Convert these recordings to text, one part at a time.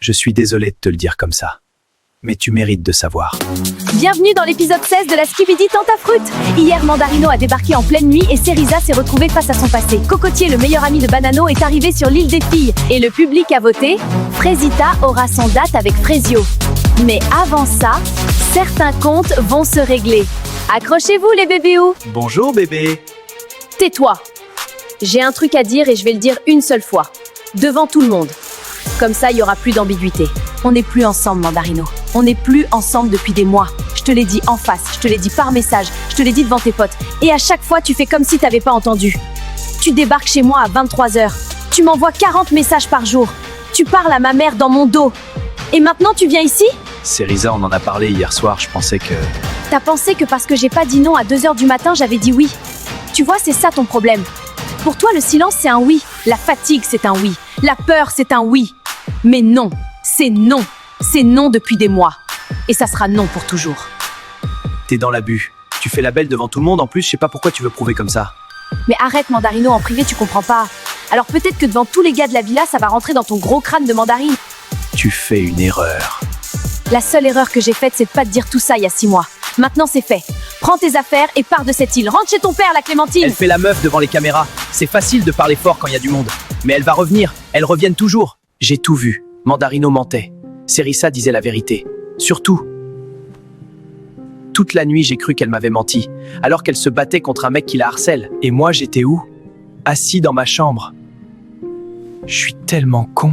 Je suis désolé de te le dire comme ça. Mais tu mérites de savoir. Bienvenue dans l'épisode 16 de la Skibidi Tentafruit. Hier, Mandarino a débarqué en pleine nuit et Cerisa s'est retrouvée face à son passé. Cocotier, le meilleur ami de Banano, est arrivé sur l'île des filles. Et le public a voté. Frésita aura son date avec Frésio. Mais avant ça, certains comptes vont se régler. Accrochez-vous les bébéous. Bonjour bébé. Tais-toi. J'ai un truc à dire et je vais le dire une seule fois. Devant tout le monde. Comme ça, il n'y aura plus d'ambiguïté. On n'est plus ensemble, Mandarino. On n'est plus ensemble depuis des mois. Je te l'ai dit en face, je te l'ai dit par message, je te l'ai dit devant tes potes. Et à chaque fois, tu fais comme si t'avais pas entendu. Tu débarques chez moi à 23h. Tu m'envoies 40 messages par jour. Tu parles à ma mère dans mon dos. Et maintenant, tu viens ici? Cerisa, on en a parlé hier soir, je pensais que... T'as pensé que parce que j'ai pas dit non à 2h du matin, j'avais dit oui. Tu vois, c'est ça ton problème. Pour toi, le silence, c'est un oui. La fatigue, c'est un oui. La peur, c'est un oui. Mais non, c'est non. C'est non depuis des mois. Et ça sera non pour toujours. T'es dans l'abus. Tu fais la belle devant tout le monde, en plus, je sais pas pourquoi tu veux prouver comme ça. Mais arrête, Mandarino, en privé, tu comprends pas. Alors peut-être que devant tous les gars de la villa, ça va rentrer dans ton gros crâne de mandarine. Tu fais une erreur. La seule erreur que j'ai faite, c'est de pas te dire tout ça il y a 6 mois. Maintenant, c'est fait. Prends tes affaires et pars de cette île. Rentre chez ton père, la Clémentine. Elle fait la meuf devant les caméras. C'est facile de parler fort quand il y a du monde. Mais elle va revenir. Elles reviennent toujours. J'ai tout vu. Mandarino mentait. Cerisa disait la vérité. Surtout. Toute la nuit, j'ai cru qu'elle m'avait menti. Alors qu'elle se battait contre un mec qui la harcèle. Et moi, j'étais où? Assis dans ma chambre. Je suis tellement con.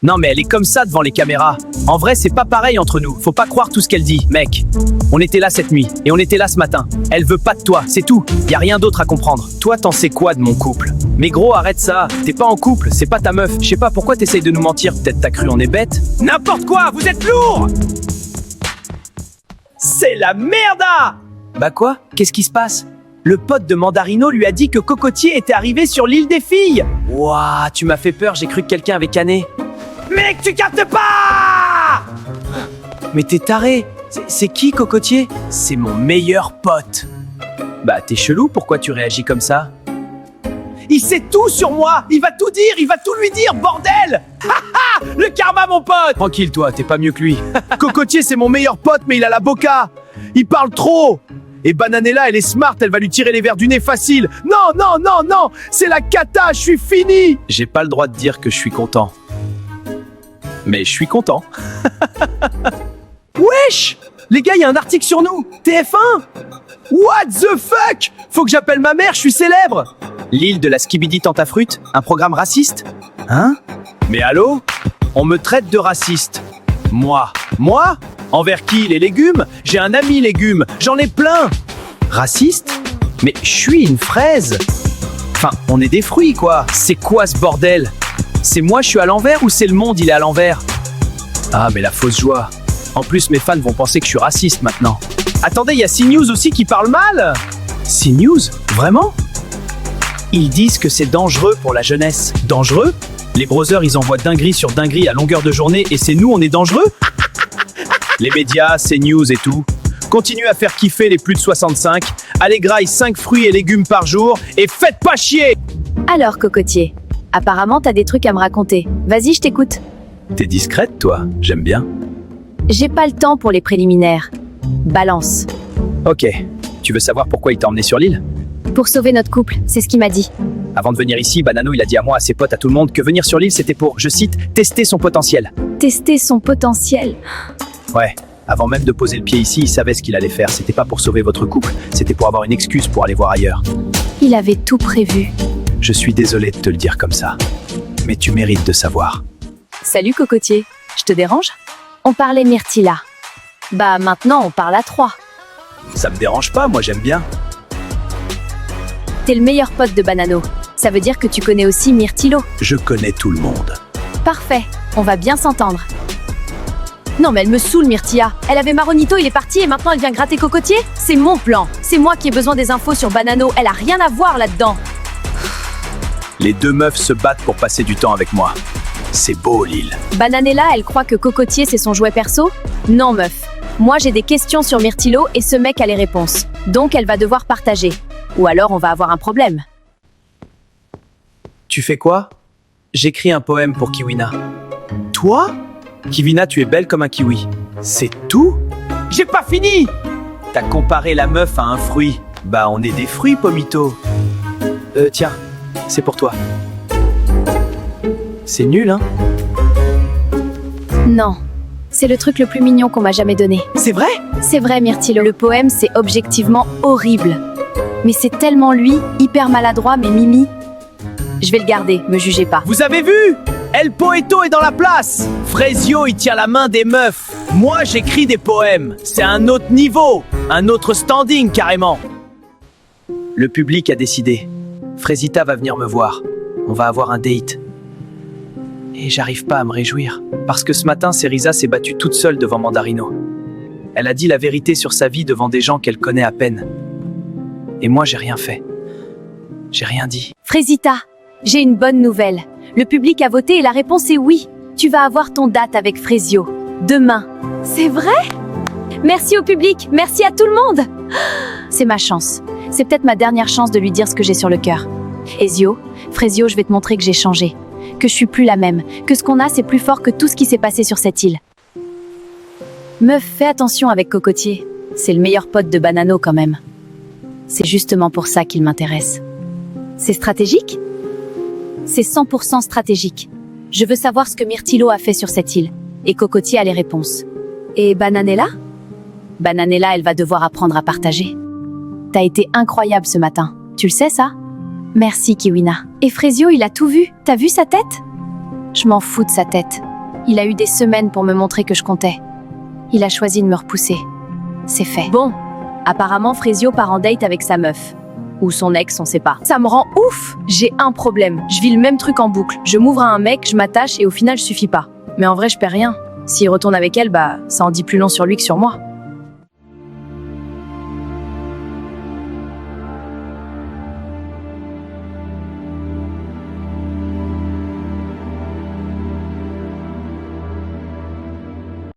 Non mais elle est comme ça devant les caméras. En vrai, c'est pas pareil entre nous. Faut pas croire tout ce qu'elle dit, mec. On était là cette nuit, et on était là ce matin. Elle veut pas de toi, c'est tout. Y a rien d'autre à comprendre. Toi, t'en sais quoi de mon couple? Mais gros, arrête ça. T'es pas en couple, c'est pas ta meuf. Je sais pas pourquoi t'essayes de nous mentir. Peut-être t'as cru on est bête. N'importe quoi, vous êtes lourd. C'est la merda. Bah quoi? Qu'est-ce qui se passe? Le pote de Mandarino lui a dit que Cocotier était arrivé sur l'île des filles. Ouah, tu m'as fait peur, j'ai cru que quelqu'un avait canné. Mec, tu captes pas! Mais t'es taré. C'est qui, Cocotier? C'est mon meilleur pote. Bah, t'es chelou, pourquoi tu réagis comme ça? Il sait tout sur moi! Il va tout dire, il va tout lui dire, bordel! Haha! Le karma, mon pote! Tranquille, toi, t'es pas mieux que lui. Cocotier, c'est mon meilleur pote, mais il a la boca. Il parle trop. Et Bananella, elle est smart, elle va lui tirer les verres du nez facile. Non, non, non, non! C'est la cata, je suis fini! J'ai pas le droit de dire que je suis content. Mais je suis content. Wesh! Les gars, il y a un article sur nous. TF1? What the fuck? Faut que j'appelle ma mère, je suis célèbre. L'île de la Skibidi Tentafruit, un programme raciste? Hein? Mais allô? On me traite de raciste. Moi? Moi? Envers qui? Les légumes? J'ai un ami légumes, j'en ai plein. Raciste? Mais je suis une fraise. Enfin, on est des fruits, quoi. C'est quoi ce bordel? C'est moi, je suis à l'envers ou c'est le monde, il est à l'envers? Ah, mais la fausse joie. En plus, mes fans vont penser que je suis raciste maintenant. Attendez, il y a CNews aussi qui parle mal. CNews? Vraiment? Ils disent que c'est dangereux pour la jeunesse. Dangereux? Les brothers, ils envoient dinguerie sur dinguerie à longueur de journée et c'est nous, on est dangereux? Les médias, CNews et tout. Continuez à faire kiffer les plus de 65. Allez, graille 5 fruits et légumes par jour et faites pas chier! Alors, Cocotier, apparemment, t'as des trucs à me raconter. Vas-y, je t'écoute. T'es discrète, toi. J'aime bien. J'ai pas le temps pour les préliminaires. Balance. Ok. Tu veux savoir pourquoi il t'a emmené sur l'île? Pour sauver notre couple, c'est ce qu'il m'a dit. Avant de venir ici, Banano, il a dit à moi, à ses potes, à tout le monde, que venir sur l'île, c'était pour, je cite, tester son potentiel. Tester son potentiel. Ouais. Avant même de poser le pied ici, il savait ce qu'il allait faire. C'était pas pour sauver votre couple, c'était pour avoir une excuse pour aller voir ailleurs. Il avait tout prévu. Je suis désolé de te le dire comme ça. Mais tu mérites de savoir. Salut Cocotier, je te dérange? On parlait Myrtilla. Bah maintenant on parle à 3. Ça me dérange pas, moi j'aime bien. T'es le meilleur pote de Banano. Ça veut dire que tu connais aussi Myrtillo. Je connais tout le monde. Parfait, on va bien s'entendre. Non mais elle me saoule Myrtilla. Elle avait Maronito, il est parti et maintenant elle vient gratter Cocotier? C'est mon plan. C'est moi qui ai besoin des infos sur Banano. Elle a rien à voir là-dedans. Les deux meufs se battent pour passer du temps avec moi. C'est beau, l'île. Bananella, elle croit que Cocotier, c'est son jouet perso? Non, meuf. Moi, j'ai des questions sur Myrtillo et ce mec a les réponses. Donc, elle va devoir partager. Ou alors, on va avoir un problème. Tu fais quoi? J'écris un poème pour Kiwina. Toi? Kivina, tu es belle comme un kiwi. C'est tout? J'ai pas fini! T'as comparé la meuf à un fruit. Bah, on est des fruits, Pomito. Tiens, c'est pour toi. C'est nul, hein? Non. C'est le truc le plus mignon qu'on m'a jamais donné. C'est vrai? C'est vrai, Myrtilo. Le poème, c'est objectivement horrible. Mais c'est tellement lui, hyper maladroit, mais Mimi. Je vais le garder, me jugez pas. Vous avez vu? El Poeto est dans la place! Frezio, il tient la main des meufs. Moi, j'écris des poèmes. C'est un autre niveau. Un autre standing, carrément. Le public a décidé. Frezita va venir me voir. On va avoir un date. Et j'arrive pas à me réjouir. Parce que ce matin, Cerisa s'est battue toute seule devant Mandarino. Elle a dit la vérité sur sa vie devant des gens qu'elle connaît à peine. Et moi, j'ai rien fait. J'ai rien dit. Frezita, j'ai une bonne nouvelle. Le public a voté et la réponse est oui. Tu vas avoir ton date avec Frezio. Demain. C'est vrai? Merci au public, merci à tout le monde. C'est ma chance. C'est peut-être ma dernière chance de lui dire ce que j'ai sur le cœur. Frezio, je vais te montrer que j'ai changé. Que je suis plus la même. Que ce qu'on a, c'est plus fort que tout ce qui s'est passé sur cette île. Meuf, fais attention avec Cocotier. C'est le meilleur pote de Banano quand même. C'est justement pour ça qu'il m'intéresse. C'est stratégique? C'est 100% stratégique. Je veux savoir ce que Myrtilo a fait sur cette île. Et Cocotier a les réponses. Et Bananella? Bananella, elle va devoir apprendre à partager. T'as été incroyable ce matin. Tu le sais, ça? Merci, Kiwina. Et Frezio, il a tout vu. T'as vu sa tête? Je m'en fous de sa tête. Il a eu des semaines pour me montrer que je comptais. Il a choisi de me repousser. C'est fait. Bon, apparemment, Frezio part en date avec sa meuf. Ou son ex, on sait pas. Ça me rend ouf! J'ai un problème. Je vis le même truc en boucle. Je m'ouvre à un mec, je m'attache et au final, je suffis pas. Mais en vrai, je perds rien. S'il retourne avec elle, bah, ça en dit plus long sur lui que sur moi.